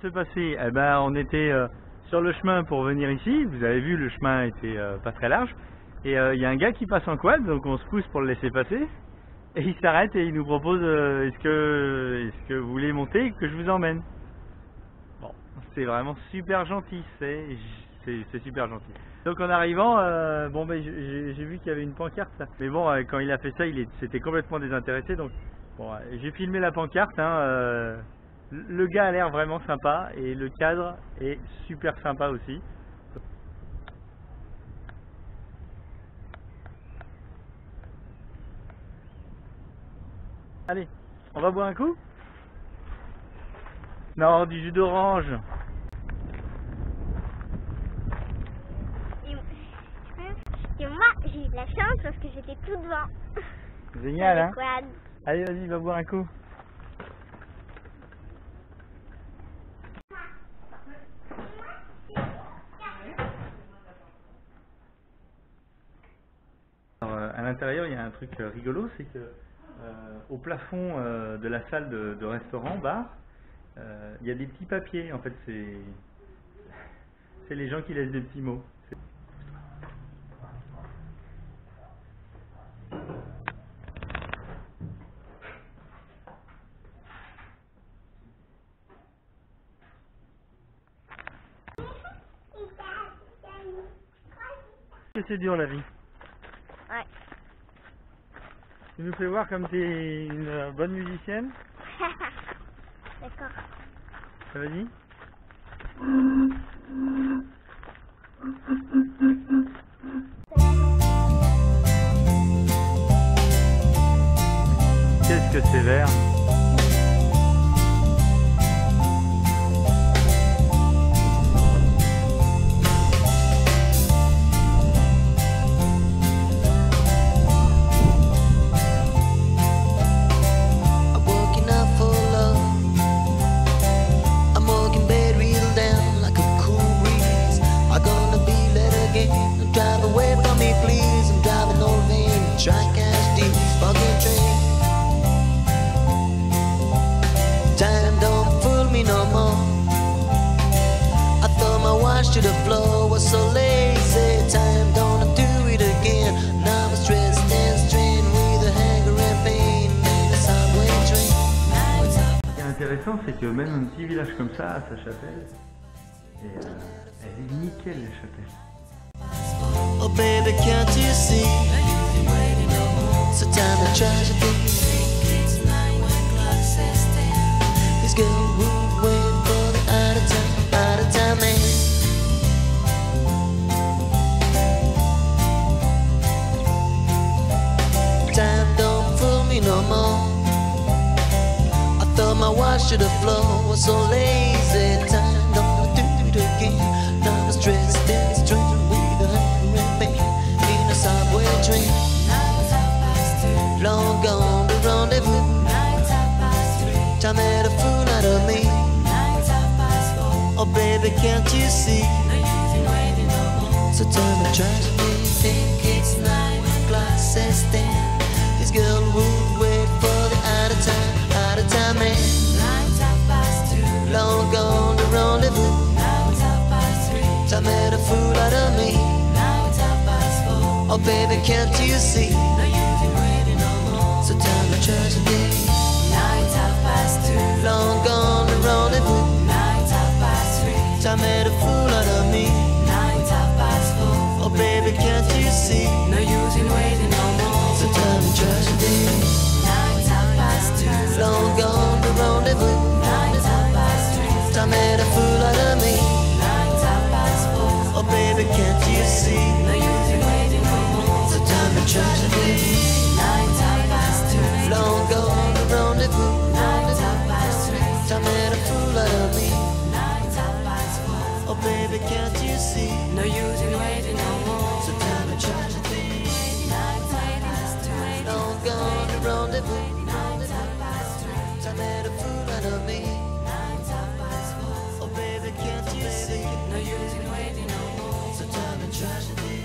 de se passer? Eh ben, on était sur le chemin pour venir ici. Vous avez vu, le chemin était pas très large. Et il y a un gars qui passe en quad, donc on se pousse pour le laisser passer. Et il s'arrête et il nous propose est-ce que vous voulez monter et que je vous emmène? Bon, c'est vraiment super gentil, c'est super gentil. Donc en arrivant, bon ben j'ai vu qu'il y avait une pancarte, mais bon quand il a fait ça, s'était complètement désintéressé. Donc bon, j'ai filmé la pancarte. Le gars a l'air vraiment sympa et le cadre est super sympa aussi. Allez, on va boire un coup? Non, du jus d'orange. Et moi, j'ai eu de la chance parce que j'étais tout devant. Génial, hein? Allez, vas-y, va boire un coup. Alors, à l'intérieur, il y a un truc rigolo, c'est que au plafond de la salle de restaurant, bar, il y a des petits papiers. En fait, c'est les gens qui laissent des petits mots. C'est dur la vie. Ouais. Tu nous fais voir comme tu es une bonne musicienne. D'accord. Vas-y. Qu'est-ce que c'est vert? To the floor was so lazy. Time don't do it again. Now I'm stressed and strained with a hunger and pain in a subway train. Ce qui est intéressant, c'est que même un petit village comme ça a sa chapelle. Et elle est nickel, la chapelle. Oh baby, can't you see? So time to tragedy. This girl would wait for the out of time man. No more. I thought my watch to the floor was so lazy. Time don't do it again. Now I'm stressed and strained with a hunger and pain in a subway train. Long gone the rendezvous. Time made a fool out of me. Oh baby, can't you see? So tell me tragedy. Think it's 9 o'clock, says then. This girl would wait for the out of time man. Long gone the rendezvous. Time made a fool out of me. Oh baby, can't you see? So time to tragedy. Long gone the rendezvous. Time made a fool out of me. Oh baby, can't you see? No use in waiting no more. So time to tragedy. Long gone the rendezvous. Time made a fool out of me. Oh baby, can't you see? No use in waiting no more. So time to tragedy. Long gone the rendezvous. Time made a fool out of me. Oh baby, can't you see? No use in waiting no more. So time to tragedy. Long gone the rendezvous. Time made a fool out of me. Oh baby, can't you see? No use in waiting no more. So time to tragedy.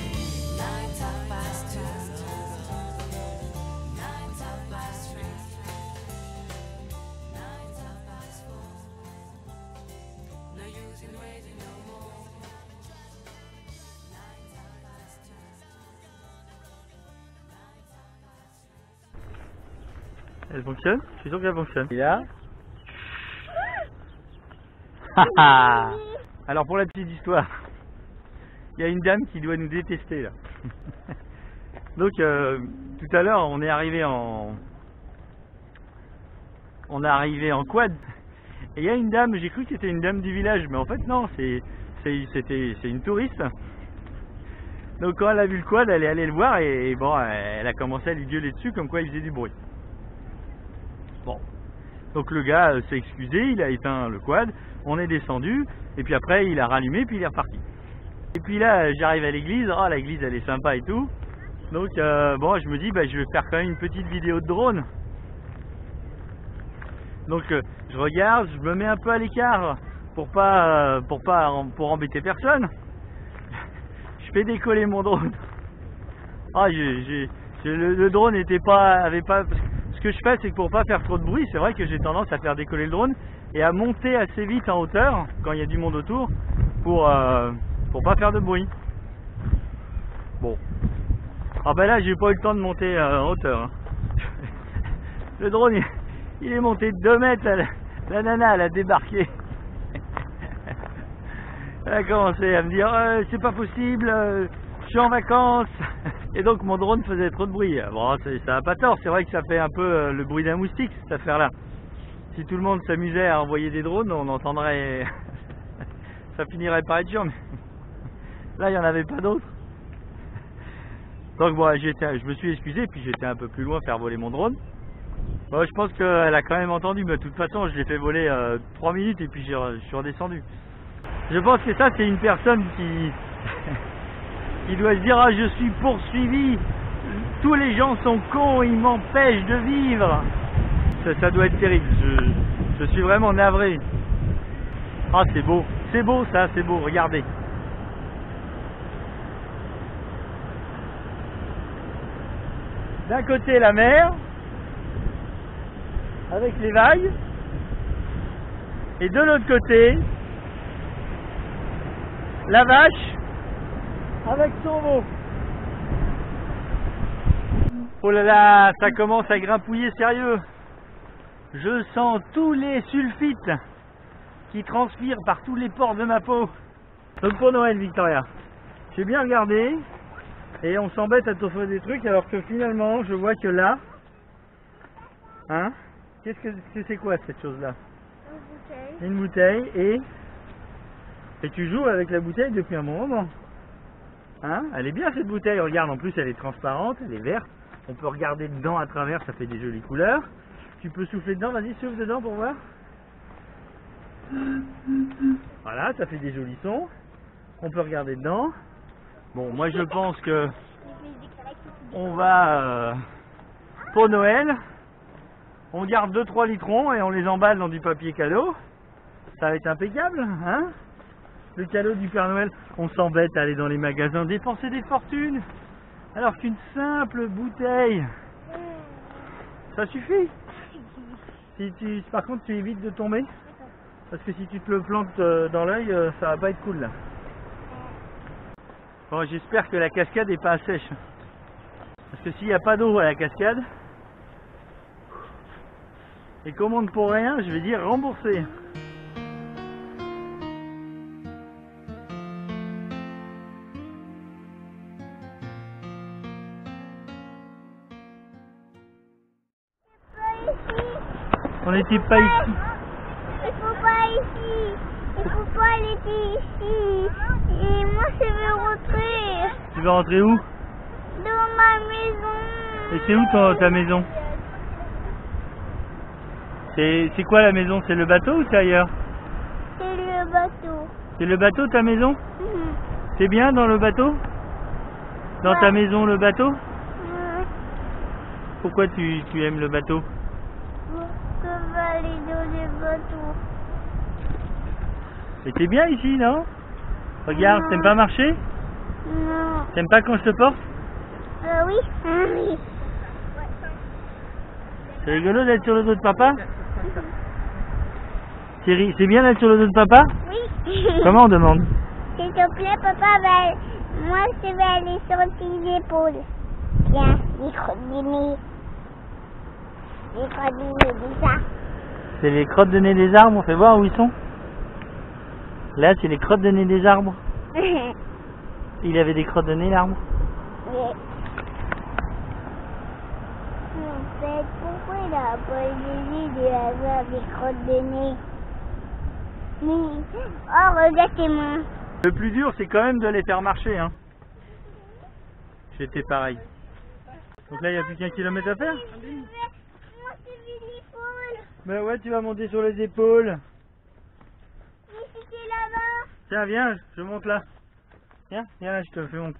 Elle fonctionne? Je suis sûr qu'elle fonctionne. Et là. Alors pour la petite histoire, il y a une dame qui doit nous détester là. Donc tout à l'heure on est arrivé en quad et il y a une dame, j'ai cru que c'était une dame du village, mais en fait non, c'est une touriste. Donc quand elle a vu le quad, elle est allée le voir et bon, elle a commencé à lui gueuler dessus comme quoi il faisait du bruit. Bon, donc le gars s'est excusé, il a éteint le quad, on est descendu et puis après il a rallumé puis il est reparti. Et puis là j'arrive à l'église, oh l'église elle est sympa et tout. Donc bon, je me dis je vais faire quand même une petite vidéo de drone. Donc je regarde, je me mets un peu à l'écart pour embêter personne. Je fais décoller mon drone. Ah, le drone avait pas. Ce que je fais, c'est que pour pas faire trop de bruit, c'est vrai que j'ai tendance à faire décoller le drone et à monter assez vite en hauteur quand il y a du monde autour pour pas faire de bruit. Bon. Ah là, j'ai pas eu le temps de monter en hauteur. Hein. Le drone, il est monté de 2 mètres. La nana, elle a débarqué. Elle a commencé à me dire c'est pas possible, je suis en vacances. Et donc mon drone faisait trop de bruit. Bon, ça n'a pas tort, c'est vrai que ça fait un peu le bruit d'un moustique cette affaire là. Si tout le monde s'amusait à envoyer des drones, on entendrait ça finirait par être chiant, mais là il n'y en avait pas d'autres. Donc bon, je me suis excusé, puis j'étais un peu plus loin faire voler mon drone. Bon, je pense qu'elle a quand même entendu, mais de toute façon je l'ai fait voler 3 minutes et puis je suis redescendu. Je pense que ça c'est une personne qui doit se dire ah, je suis poursuivi, tous les gens sont cons, ils m'empêchent de vivre. Ça doit être terrible, je suis vraiment navré. Ah c'est beau ça, c'est beau, regardez. D'un côté la mer, avec les vagues, et de l'autre côté, la vache, avec son veau. Oh là là, ça commence à grimpouiller sérieux. Je sens tous les sulfites qui transpirent par tous les pores de ma peau. Donc pour Noël, Victoria, j'ai bien regardé et on s'embête à t'offrir des trucs alors que finalement je vois que là, hein, c'est quoi cette chose là? Une bouteille et tu joues avec la bouteille depuis un bon moment. Hein, elle est bien cette bouteille, regarde, en plus elle est transparente, elle est verte. On peut regarder dedans à travers, ça fait des jolies couleurs. Tu peux souffler dedans, vas-y souffle dedans pour voir. Voilà, ça fait des jolis sons. On peut regarder dedans. Bon, moi je pense que on va pour Noël, on garde 2-3 litrons et on les emballe dans du papier cadeau. Ça va être impeccable, hein? Le cadeau du Père Noël, on s'embête à aller dans les magasins dépenser des fortunes, alors qu'une simple bouteille, ça suffit. Par contre, tu évites de tomber, parce que si tu te le plantes dans l'œil, ça va pas être cool là. Bon, j'espère que la cascade est pas sèche, parce que s'il n'y a pas d'eau à la cascade, et qu'on monte pour rien, je vais dire rembourser. On n'était pas ici. Il faut pas ici. Il faut pas aller ici. Et moi je veux rentrer. Tu veux rentrer où? Dans ma maison. Et c'est où ta maison? C'est quoi la maison? C'est le bateau ou c'est ailleurs? C'est le bateau. C'est le bateau ta maison? C'est bien dans le bateau? Dans ta maison le bateau? Pourquoi tu aimes le bateau? Je veux aller dans le bateau. Et t'es bien ici, non? Regarde, t'aimes pas marcher? Non. T'aimes pas qu'on se porte? Oui. Oui. C'est rigolo d'être sur le dos de papa? C'est bien d'être sur le dos de papa? Oui. Comment on demande? S'il te plaît, papa, moi je vais aller sur tes épaules. Tiens, micro. Les crottes de nez des arbres. C'est les crottes de nez des arbres, on fait voir où ils sont. Là, c'est les crottes de nez des arbres. Il avait des crottes de nez, l'arbre? Mais... En fait, pourquoi il a pas dit de avoir des crottes de nez? Mais... Oh, regardez-moi. Le plus dur, c'est quand même de les faire marcher, hein. J'étais pareil. Donc là, il n'y a plus qu'un kilomètre à faire. Moi, c'est l'épaule. Ben ouais, tu vas monter sur les épaules. Mais c'était là-bas. Tiens, viens, je monte là. Viens, viens là, je te fais mon...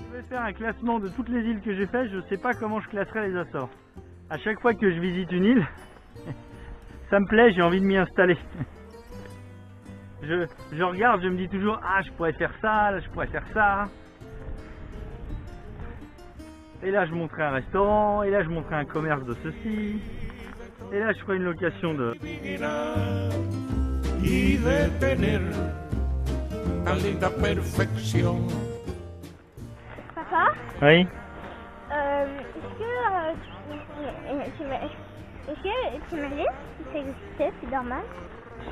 Je vais faire un classement de toutes les îles que j'ai fait. Je sais pas comment je classerai les Açores. À chaque fois que je visite une île, ça me plaît, j'ai envie de m'y installer. Je regarde, je me dis toujours, ah, je pourrais faire ça, là, je pourrais faire ça. Et là, je montrerai un restaurant, et là, je montrerai un commerce de ceci. Et là, je ferai une location de... Y de tener tan linda perfección. Papa, Oui. est-ce que tu m'as dit si ça existait, Spider-Man?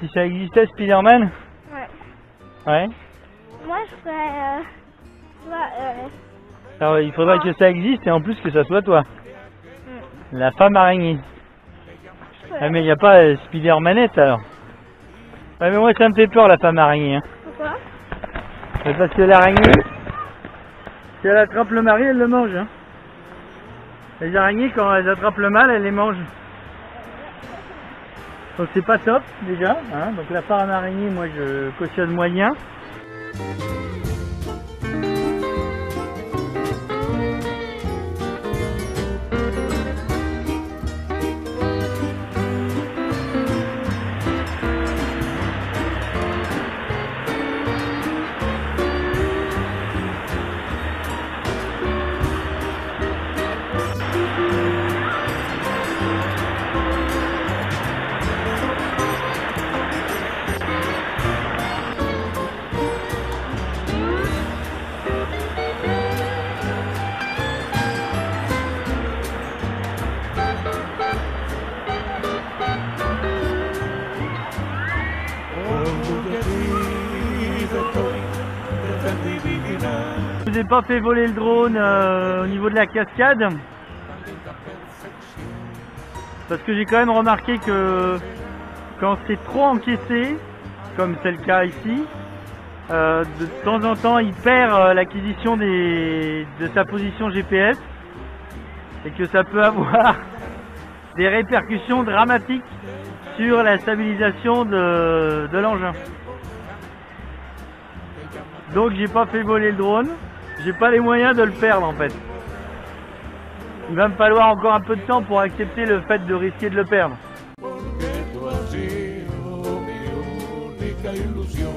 Si ça existait, Spider-Man? Ouais. Ouais. Moi, je ferais... tu vois, Alors, il faudrait que ça existe, et en plus que ça soit toi. La femme araignée. Ah, mais il n'y a pas Spider-Manette, alors. Ouais, mais moi, ça me fait peur, la femme araignée. Hein. Pourquoi? Mais parce que l'araignée, si elle attrape le mari, elle le mange. Hein. Les araignées, quand elles attrapent le mâle, elles les mangent. Donc c'est pas top, déjà. Hein. Donc la femme araignée, moi, je cautionne moyen. Je vous ai pas fait voler le drone au niveau de la cascade parce que j'ai quand même remarqué que quand c'est trop encaissé, comme c'est le cas ici, de temps en temps il perd l'acquisition de sa position GPS et que ça peut avoir des répercussions dramatiques sur la stabilisation de l'engin. Donc j'ai pas fait voler le drone, j'ai pas les moyens de le perdre en fait. Il va me falloir encore un peu de temps pour accepter le fait de risquer de le perdre. Porque tú has sido mi única ilusión.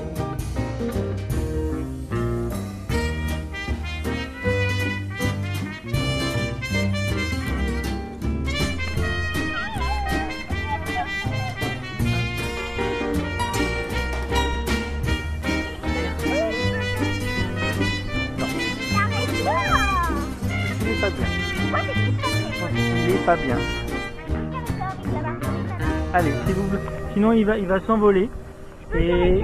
Il est pas bien. Allez, s'il vous plaît. Sinon il va s'envoler et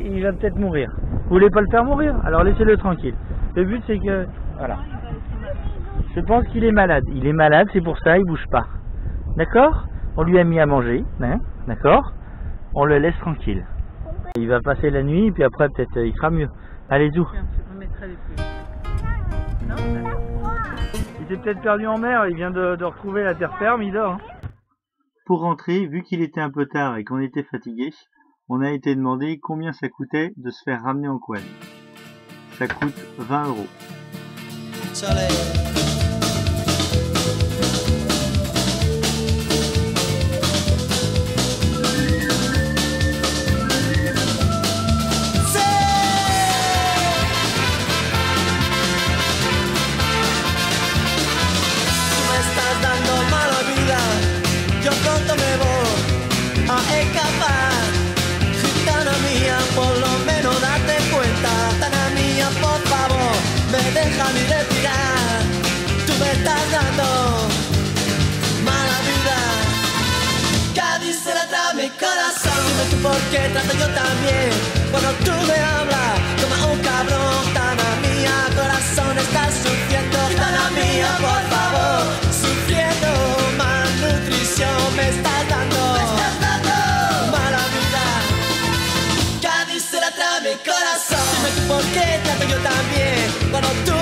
il va peut-être mourir. Vous voulez pas le faire mourir? Alors laissez-le tranquille. Le but c'est que... Voilà. Je pense qu'il est malade. Il est malade, c'est pour ça, il bouge pas. D'accord? On lui a mis à manger, hein? D'accord? On le laisse tranquille. Il va passer la nuit et puis après peut-être il fera mieux. Allez, zou. Il s'est peut-être perdu en mer, il vient de retrouver la terre ferme, il dort. Hein. Pour rentrer, vu qu'il était un peu tard et qu'on était fatigué, on a été demandé combien ça coûtait de se faire ramener en quad. Ça coûte 20 €. Soleil. Yo pronto me voy a escapar, gitana mía. estás dando. Mala vida, Cádiz se la trae mi corazón. Dime tú por qué trato yo también. Cuando tú me hablas como un cabrón. Gitana mía, corazón, estás sufriendo. Gitana mía, por favor, sufriendo. Malnutrición me estás dando. Mala vida, Cádiz se la trae mi corazón. Dime tú por qué trato yo también. Cuando tú